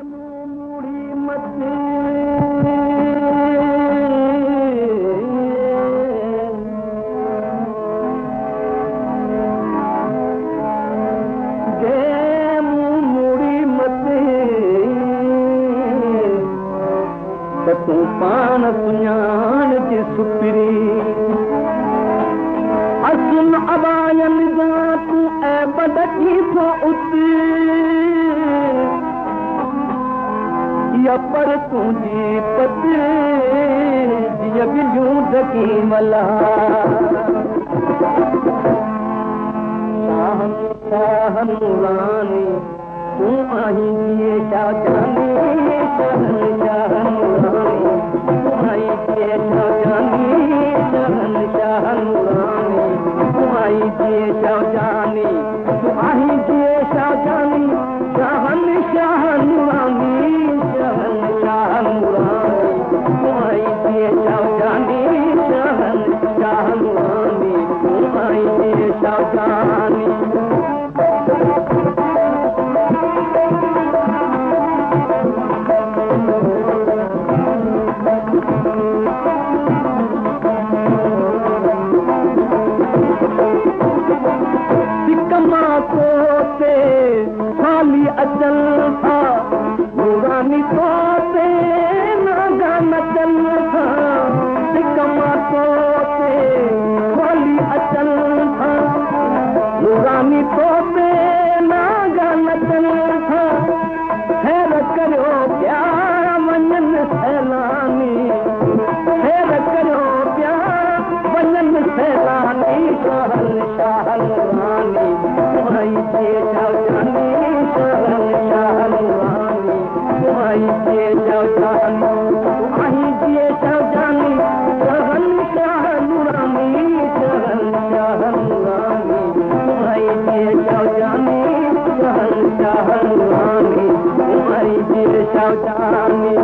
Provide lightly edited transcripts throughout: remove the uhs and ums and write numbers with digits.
तूं पाण सुञाण जी सुपिरी असुल अबायन जा तूं ऐं बदकी थो उती या पर तुंहिंजी पति जीअं बिलियूं ढकी मला शाहन रानी तूं आहीं जीअं शाहजानी शाहन रानी तूं आहीं जीअं शाहजानी शाहन रानी तूं आहीं जीअं शाहजानी तूं आहीं जीअं शाहजानी शाहन रानी शाहन रानी तूं आहीं जीअं शाहजानी शाहन रानी तूं आहीं जीअं शाहजानी अचल था नूरानी तोते नागा नचल था सिकमा तोते खाली अचल था नूरानी तोते नागा नचल था खैर करो प्यार वञन सैलानी खैर करो प्यार वञन सैलानी शाहन रानी तुम्हारी जे शाहजानी शाहन रानी तुम्हारी जे शाहजानी तुम्हारी जे शाहजानी शाहन रानी शाहन रानी तुम्हारी जे शाहजानी शाहन रानी तुम्हारी जे शाहजानी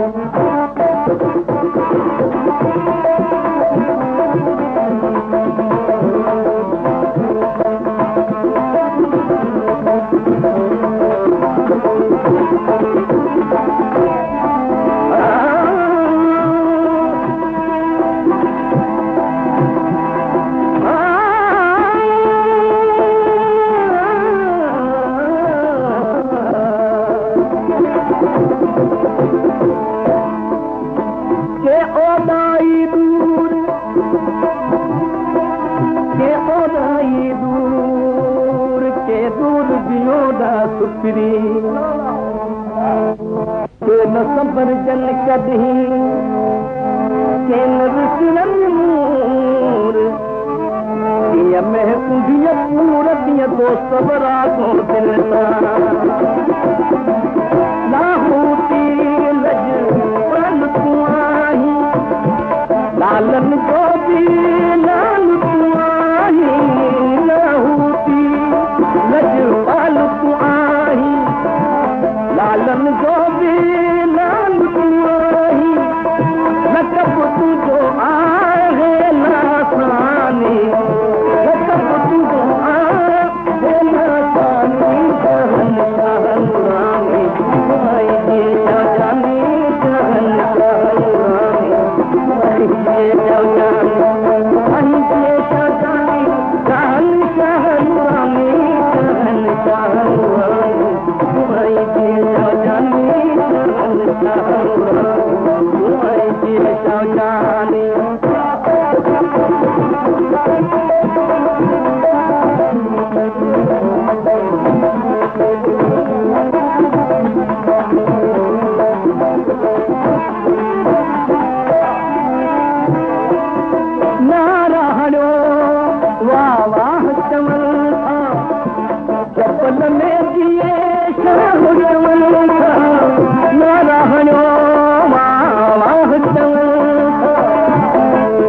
सुपरी के न सबर जन कदही के न विसरन नूर ये महकूंदी पूरा दिया दोस्त बरा को दिल लाहूती लज पल तुआही लालन को भी लाल तुआही लाहूती लज पल तुआही लालन जो भी लाल तुआही लकब तुझो आहे लासानी लकब तुझो आहे लासानी शाहन रानी तुम्हारी जे शाहजानी शाहन रानी तुम्हारी जे शाहजानी तुम्हारी जे शाहजानी शाहन रानी शाहन रानी तुम्हारी जे शाहजानी शाहन तुम्हारी जे शाहजानी नारायणो वाह वाह चमन था चपल में दिए शाह चमन था नारायणो वाह वाह चमन था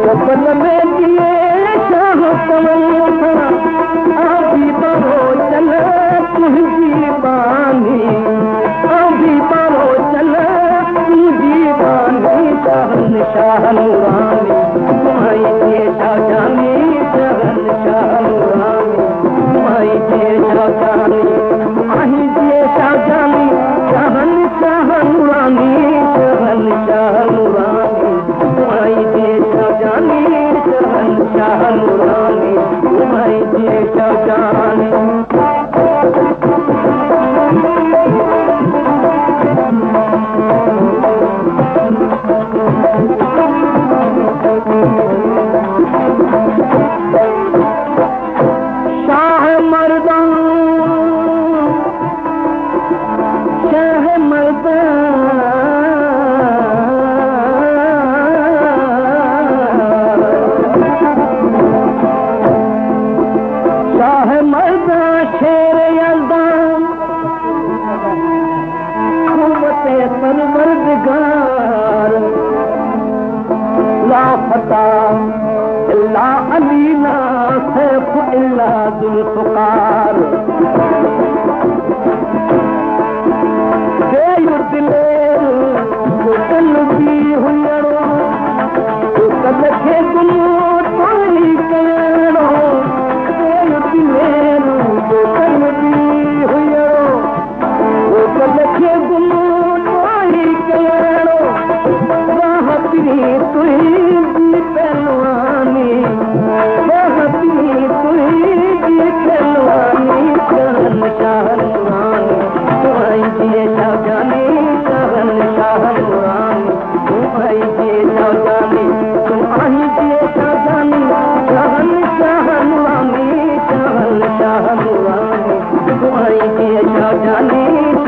चपल में दिए शाह चमन था अभी बरो चल तुझी बानी अभी बरो चल तुझी बानी शाहन रानी तुम्हारी जे शाहजानी शाहन रानी तुम्हारी जे शाहजानी तुम्हारी जे शाहजानी शाहन जाने